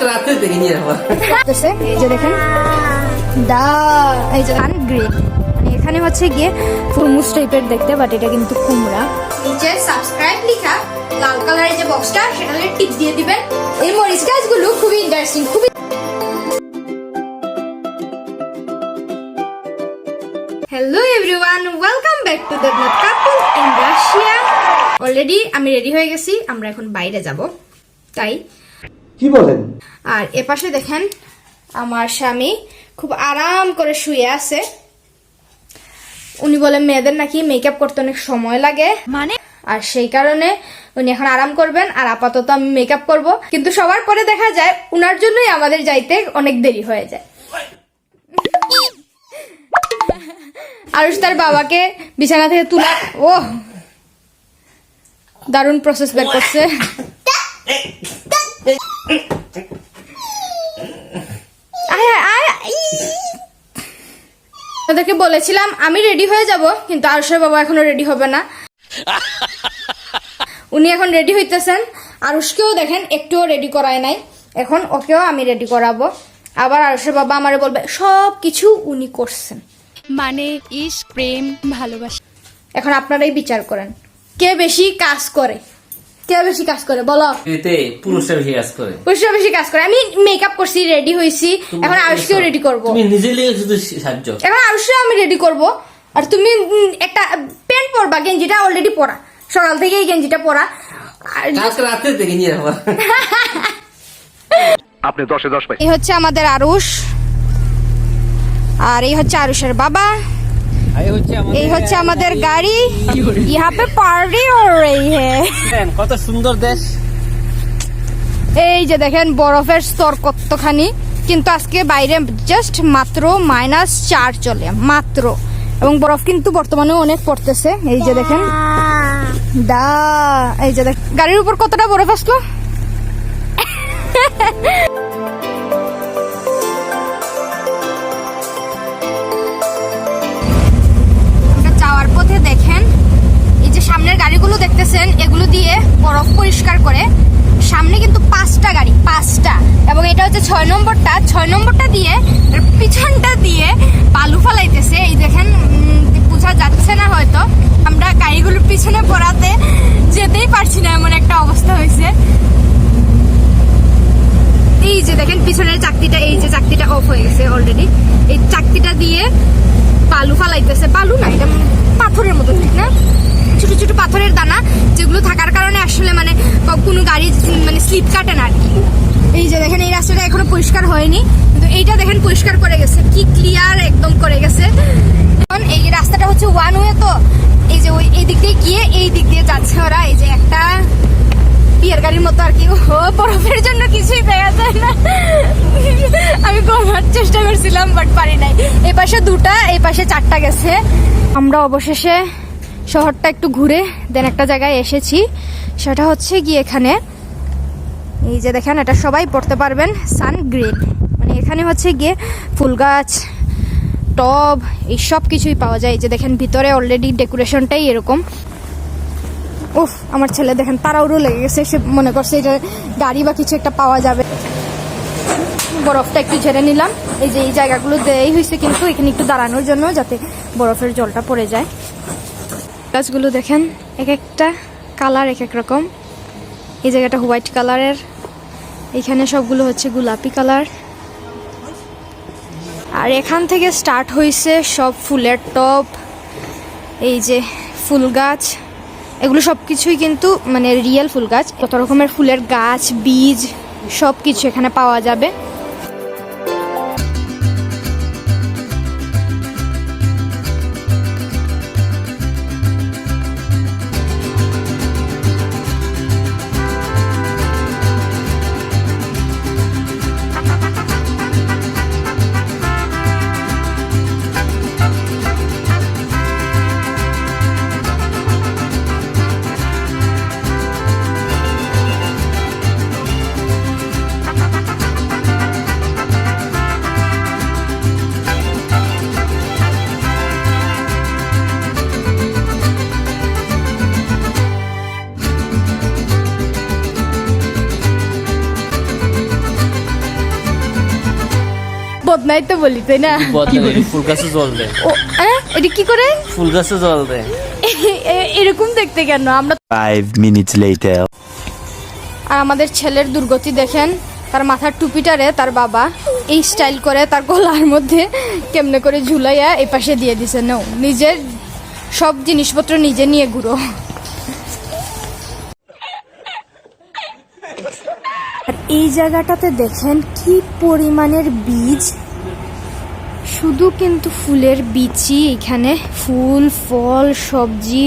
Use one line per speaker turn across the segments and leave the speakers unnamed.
রাতে দেখে নিয়ে যাবো।
এই যে দেখেন এই যে গ্রিন, মানে এখানে হচ্ছে গিয়ে ফুলমুস টাইপের দেখতে, বাট এটা কিন্তু কুমড়া। নিচে সাবস্ক্রাইব লেখা লাল কালারের যে বক্সটা, সেটাতে টিপ দিয়ে দিবেন। এই মরিচ গাছগুলো খুবই ইন্টারেস্টিং, খুবই। Hello everyone, welcome back to Debnath couple in Russia. Already আমি রেডি হয়ে গেছি, আমরা এখন বাইরে যাব, তাই
কি বলেন।
আর এপাশে দেখেন আমার স্বামী খুব আরাম করে শুয়ে আছে। উনি বলে মেয়েদের নাকি মেকআপ করতে অনেক সময় লাগে, মানে, আর সেই কারণে উনি এখন আরাম করবেন, আর আপাতত আমি মেকআপ করব। কিন্তু সবার পরে দেখা যায় উনার জন্যই আমাদের যাইতে অনেক দেরি হয়ে যায়। আরুষ তার বাবাকে বিছানা থেকে তুলা, ও দারুণ প্রসেস বের করছে। ওদেরকে বলেছিলাম আমি রেডি হয়ে যাব, কিন্তু আরুষের বাবা এখনো রেডি হবে না। উনি এখন রেডি হইতেছেন। আরুষকেও দেখেন একটুও রেডি করায় নাই, এখন ওকেও আমি রেডি করাবো। আবার আরুষের বাবা আমারে বলবে সব কিছু উনি করছেন,
মানে ইশক, প্রেম, ভালোবাসা।
এখন আপনারাই বিচার করেন কে বেশি কাজ করে, কে বেশি কাজ করে বলো।
এতে পুরুষরা বেশি কাজ করে,
পুরুষরা বেশি কাজ করে। আমি মেকআপ করছি, রেডি হইছি, এখন আরুষকেও রেডি করবো।
তুমি নিজে লিয়ে শুধু সাহায্য,
এখন আরুষকেও আমি রেডি করবো। আর তুমি একটা প্যান্ট পরবা, গেঞ্জিটা অলরেডি পরা, সকাল থেকে এই গেঞ্জিটা পরা।
রাতে দেখে নিয়ে যাবো।
আপনি 10-এ 10 পাই।
এই হচ্ছে আমাদের আরুষ, আর এই হচ্ছে আরুষের বাবা, এই হচ্ছে আমাদের গাড়ি। ইহা পে পার্টি হো রহি হ্যায়।
কত সুন্দর দেশ।
এই যে দেখেন বরফের স্তর কতখানি, কিন্তু আজকে বাইরে জাস্ট মাত্র -4 চলে মাত্র, এবং বরফ কিন্তু বর্তমানে অনেক পড়তেছে। এই যে দেখেন এই যে দেখেন গাড়ির উপর কতটা বরফ আসলো। যাওয়ার পথে দেখেন এই যে সামনের গাড়িগুলো দেখতেছেন, এগুলো দিয়ে বরফ পরিষ্কার করে। সামনে কিন্তু 5টা গাড়ি, 5টা, এবং এটা হচ্ছে 6 নম্বরটা। 6 নম্বরটা দিয়ে পিছনটা দিয়ে বালু ফালাইতেছে। এই দেখেন, বোঝা যাচ্ছে না হয়তো, আমরা গাড়িগুলোর পিছনে পড়াতে যেতেই পারছি না, এমন একটা অবস্থা হয়েছে। এই যে দেখেন পিছনের চাকতিটা, এই যে চাকতিটা অফ হয়ে গেছে অলরেডি। এই চাকতিটা দিয়ে বালু ফালাইতেছে, বালু না, এটা পাথরের মতো, ঠিক না, ছোট ছোট পাথরের দানা, যেগুলো থাকার কারণে আসলে মানে কোনো গাড়ি মানে স্লিপ কাটে না আর কি। এই যে দেখেন এই রাস্তাটা এখনো পরিষ্কার হয়নি, কিন্তু এইটা দেখেন পরিষ্কার করে গেছে, কি ক্লিয়ার একদম করে গেছে। এখন এই রাস্তাটা হচ্ছে ওয়ান ওয়ে, তো এই যে ওই এই দিক দিয়ে গিয়ে এই দিক দিয়ে যাচ্ছে ওরা। এই যে একটা বিয়ের গাড়ির মতো আর কি। ও বরফের জন্য কিছুই দেখা যায় না। আমি কমার চেষ্টা করছিলাম, বাট পারি নাই। এই পাশে 2টা, এই পাশে 4টা গেছে। আমরা অবশেষে শহরটা একটু ঘুরে দেন একটা জায়গায় এসেছি, সেটা হচ্ছে গিয়ে এখানে। এই যে দেখেন এটা সবাই পড়তে পারবেন, সান গ্রিন, মানে এখানে হচ্ছে গিয়ে ফুল গাছ, টব, এই সব কিছুই পাওয়া যায়। এই যে দেখেন ভিতরে অলরেডি ডেকোরেশনটাই এরকম। উফ, আমার ছেলে দেখেন তাড়াহুড়ো লেগে গেছে, সে মনে করছে এটা গাড়ি বা কিছু একটা পাওয়া যাবে। বরফটা একটু ঝেড়ে নিলাম। এই যে এই জায়গাগুলো দেই হয়েছে কিন্তু এখানে একটু দাঁড়ানোর জন্য, যাতে বরফের জলটা পড়ে যায়। গাছগুলো দেখেন এক একটা কালার এক এক রকম। এই জায়গাটা হোয়াইট কালারের, এখানে সবগুলো হচ্ছে গোলাপি কালার। আর এখান থেকে স্টার্ট হয়েছে সব ফুলের টব, এই যে ফুল গাছ, এগুলো সব কিছুই কিন্তু মানে রিয়েল ফুল গাছ। কত রকমের ফুলের গাছ, বীজ, সব কিছু এখানে পাওয়া যাবে। বদনাই তো বলি তাই না?
বদলে ফুল গাছে জল দেয়।
ও এটা কি করে?
ফুল গাছে জল দেয়।
এরকম দেখতে কেন? আমরা
5 minutes later.
আর আমাদের ছেলের দুর্গতি দেখেন, তার মাথার টুপিটারে তার বাবা এই স্টাইল করে তার গলার মধ্যে কেমনে করে ঝুলাইয়া এই পাশে দিয়ে দিছে। নাও, নিজের সব জিনিসপত্র নিজে নিয়ে ঘুরো। আর এই জায়গাটাতে দেখেন কি পরিমাণের বীজ, শুধু কিন্তু ফুলের বীজই এখানে, ফুল ফল সবজি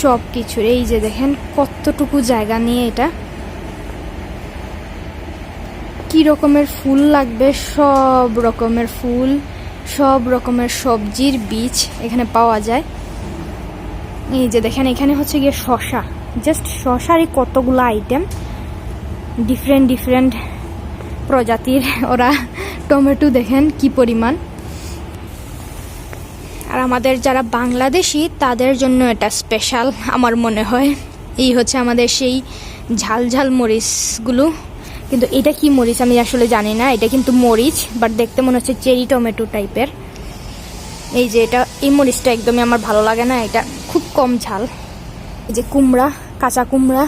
সব কিছুর। এই যে দেখেন কতটুকু জায়গা নিয়ে এটা, কি রকমের ফুল লাগবে, সব রকমের ফুল, সব রকমের সবজির বীজ এখানে পাওয়া যায়। এই যে দেখেন এখানে হচ্ছে গিয়ে শসা, জাস্ট শসারই কতগুলো আইটেম, ডিফারেন্ট ডিফারেন্ট প্রজাতির ওরা টমেটো দেখেন কি পরিমাণ। আর আমাদের যারা বাংলাদেশি তাদের জন্য এটা স্পেশাল আমার মনে হয়। এই হচ্ছে আমাদের সেই ঝাল ঝাল মরিচগুলো, কিন্তু এটা কি মরিচ আমি আসলে জানি না। এটা কিন্তু মরিচ, বাট দেখতে মনে হচ্ছে চেরি টমেটো টাইপের। এই যে এটা, এই মরিচটা একদমই আমার ভালো লাগে না, এটা খুব কম ঝাল। এই যে কুমড়া, কাঁচা কুমড়া,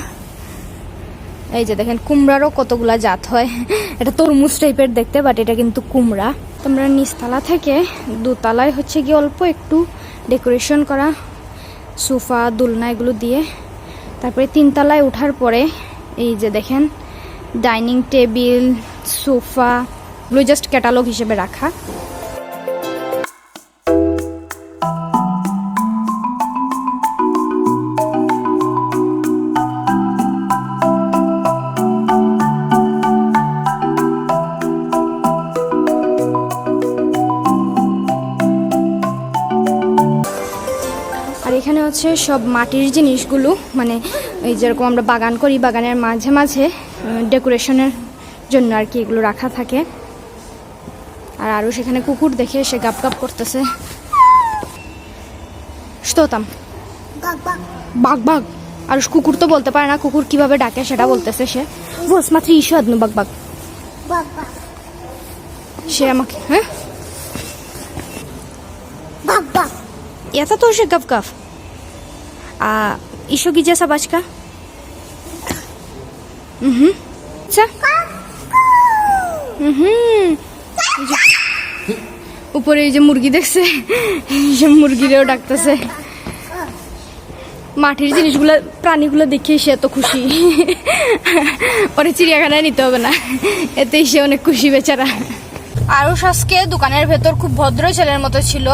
এই যে দেখেন কুমড়ারও কতগুলা জাত হয়। এটা তরমুজ টাইপের দেখতে, বাট এটা কিন্তু কুমড়া। তোমরা নিচতলা থেকে দোতলায় হচ্ছে গিয়ে অল্প একটু ডেকোরেশন করা সোফা দোলনা এগুলো দিয়ে, তারপরে তিনতলায় ওঠার পরে এই যে দেখেন ডাইনিং টেবিল, সোফা এগুলো জাস্ট ক্যাটালগ হিসেবে রাখা। আর এখানে হচ্ছে সব মাটির জিনিসগুলো, মানে এই যেরকম আমরা বাগান করি, বাগানের মাঝে মাঝে ডেকোরেশনের জন্য আর কি এগুলো রাখা থাকে। আর আরও সেখানে কুকুর দেখে সে গাপ গাপ করতেছে। স্তোতাম বাঘ বাঘ, আর কুকুর তো বলতে পারে না, কুকুর কিভাবে ডাকে সেটা বলতেছে সে। বস মাত্র ইস্যু আদনু বাঘ বাঘ, সে আমাকে হ্যাঁ याचा तो उसे गप गप ईशो की जैसा बच का উপরে এই যে মুরগি দেখছে, মুরগিরেও ডাকতেছে। মাটির জিনিসগুলো প্রাণীগুলো দেখে সে এত খুশি, ওরে চিড়িয়াখানায় নিতে হবে না, এতেই সে অনেক খুশি বেচারা। আরুষ আজকে দোকানের ভেতর খুব ভদ্র ছেলের মতো ছিল,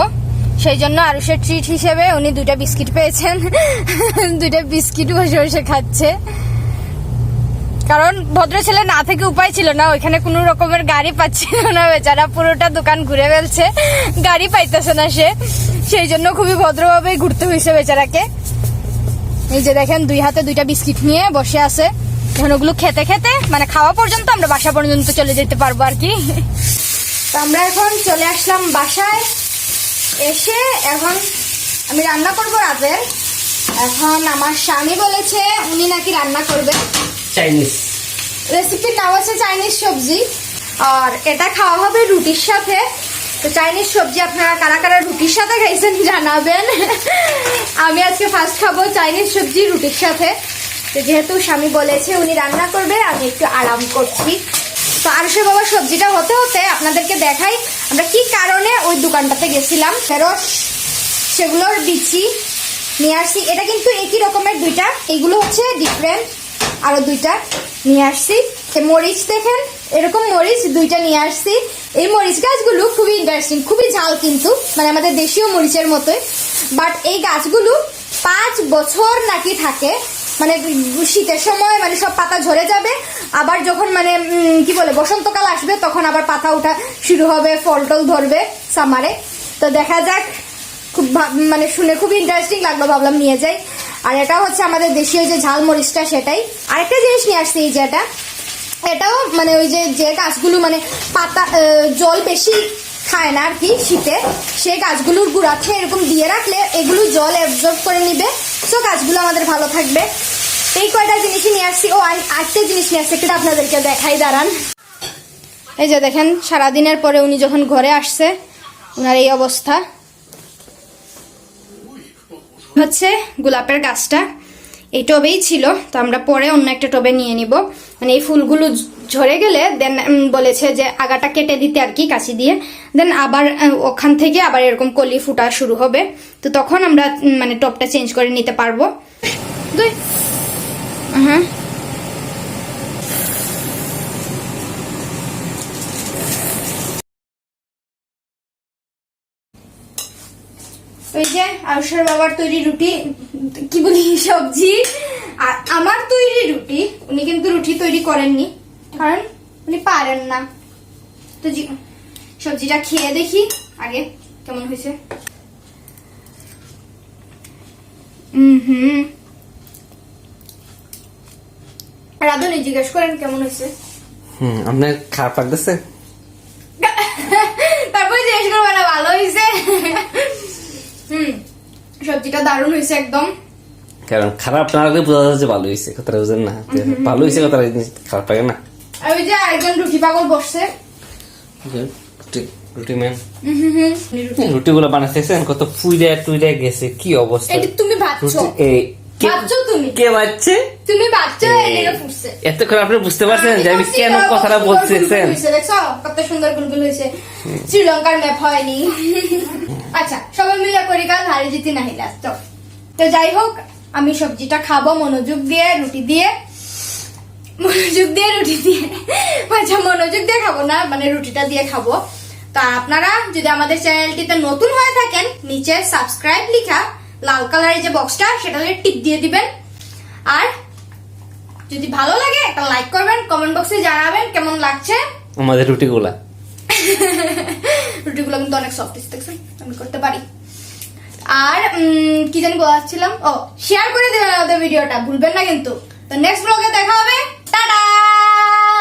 সেই জন্য আরুষের ট্রিট হিসেবে উনি 2টা বিস্কিট পেয়েছেন। 2টা বিস্কিট বসে বসে খাচ্ছে, কারণ ভদ্র ছেলে না থেকে উপায় ছিল না, ওইখানে কোনো রকমের গাড়ি পাচ্ছিল না বেচারা, পুরোটা দোকান ঘুরে ফেলছে, গাড়ি পাইতেছে না সে, সেই জন্য খুবই ভদ্রভাবেই ঘুরতে হয়েছে বেচারাকে। এই যে দেখেন 2 হাতে 2টা বিস্কিট নিয়ে বসে আছে, এখন ওগুলো খেতে খেতে মানে খাওয়া পর্যন্ত আমরা বাসা পর্যন্ত চলে যেতে পারবো আর কি। তো আমরা এখন চলে আসলাম বাসায়, এসে এখন আমি রান্না করবো রাতের। এখন আমার স্বামী বলেছে উনি নাকি রান্না করবে
চাইনিজ
রেসিপির নাম হচ্ছে চাইনিজ সবজি, আর এটা খাওয়া হবে রুটির সাথে। তো চাইনিজ সবজি আপনারা কারা কারা রুটির সাথে খাইছেন জানাবেন। আমি আজকে ফার্স্ট খাবো চাইনিজ সবজি রুটির সাথে। তো যেহেতু স্বামী বলেছে উনি রান্না করবে, আমি একটু আরাম করছি। তো আরুষের বাবা সবজিটা হতে হতে আপনাদেরকে দেখাই আমরা কি কারণে ওই দোকানটাতে গেছিলাম। ফেরত সেগুলোর বিচি নিয়ে আসছি, এটা কিন্তু একই রকমের 2টা, এগুলো হচ্ছে ডিফারেন্ট। আরো 2টা নিয়ে আসছি। মরিচ দেখেন, এরকম মরিচ 2টা নিয়ে আসছি। এই মরিচ গাছগুলো খুবই ইন্টারেস্টিং, খুবই ঝাল কিন্তু, মানে আমাদের দেশীয় মরিচের মতোই। বাট এই গাছগুলো 5 বছর নাকি থাকে, মানে শীতের সময় মানে সব পাতা ঝরে যাবে, আবার যখন মানে কি বলে বসন্তকাল আসবে তখন আবার পাতা ওঠা শুরু হবে, ফল টল ধরবে সামারে। তো দেখা যাক, খুব মানে শুনে খুবই ইন্টারেস্টিং লাগলো, ভাবলাম নিয়ে যাই। আর এটা হচ্ছে আমাদের দেশীয় যে ঝাল মরিচটা সেটাই। আরেকটা জিনিস নিয়ে আসছি, এই যে এটাও মানে ওই যে গাছগুলো মানে পাতা জল বেশি খায় না আর কি শীতে, সেই গাছগুলোর গুঁড়াতে এরকম দিয়ে রাখলে এগুলো জল অ্যাবজর্ব করে নিবে, সো গাছগুলো আমাদের ভালো থাকবে। এই কয়টা জিনিসই নিয়ে আসছি। ও আরেকটা জিনিস নিয়ে আসছি, একটা আপনাদেরকে দেখাই, দাঁড়ান। এই যে দেখেন সারাদিনের পরে উনি যখন ঘরে আসছে ওনার এই অবস্থা হচ্ছে। গোলাপের গাছটা এই টবেই ছিল, তো আমরা পরে অন্য একটা টবে নিয়ে নিব। মানে এই ফুলগুলো ঝরে গেলে দেন বলেছে যে আগাটা কেটে দিতে আর কি কাঁচি দিয়ে, দেন আবার ওখান থেকে আবার এরকম কলি ফুটা শুরু হবে, তো তখন আমরা মানে টবটা চেঞ্জ করে নিতে পারবো। হ্যাঁ ওই যে আয়ুষের বাবার তৈরি রুটি, কি বলি সবজি, আর আমার তৈরি রুটি। উনি কিন্তু রুটি তৈরি করেননি কারণ উনি পারেন না। তো সবজিটা খেয়ে দেখি আগে কেমন হয়েছে। রাধুনি জিজ্ঞেস করেন কেমন হয়েছে।
আপনার খারাপ লাগতেছে?
তারপরে জিজ্ঞেস করবো না ভালো হয়েছে। সবজিটা দারুণ হয়েছে একদম।
কারণ খারাপ না লাগলে বোঝা যাচ্ছে ভালো হয়েছে, কথাটা বুঝেন না? ভালো হয়েছে কথাটা খারাপ লাগে না।
আর ওই যে আরেকজন রুটি পাগল বসছে,
রুটি ম্যান রুটি গুলো বানাতেছেন কত ফুইরা টুইরা গেছে, কি অবস্থা।
এটা তুমি ভাবছো, ভাবছো তুমি
কে বাচ্চে,
তুমি ভাবছো এদিকে ফুটছে।
এত করে আপনি বুঝতে পারছেন যে আমি কেন কথাটা বলতেছেন?
দেখছো কত সুন্দর গুলগুল হয়েছে, শ্রীলঙ্কার ম্যাপ হয়নি। আচ্ছা সবাই মিলে করি কাজ, হারি জিতি নাহি লাস্ট। তো যাই হোক আমি সবজিটা খাবো মনোযোগ দিয়ে, রুটি দিয়ে, মনোযোগ দিয়ে রুটি দিয়ে, আচ্ছা মনোযোগ দিয়ে খাবো না, মানে রুটিটা দিয়ে খাবো। তা আপনারা যদি আমাদের চ্যানেলটিতে নতুন হয়ে থাকেন নিচে সাবস্ক্রাইব লেখা লাল কালারের যে বক্সটা সেটাতে টিক দিয়ে দিবেন, আর যদি ভালো লাগে একটা লাইক করবেন, কমেন্ট বক্সে জানাবেন কেমন লাগছে
আমাদের রুটিগুলা।
রুটিগুলো কিন্তু অনেক সফট, দেখছেন আমি করতে পারি। আর কি জানি বলাচ্ছিলাম, ও শেয়ার করে দেবেন আমাদের ভিডিওটা, ভুলবেন না কিন্তু। তো নেক্সট ব্লগে দেখা হবে।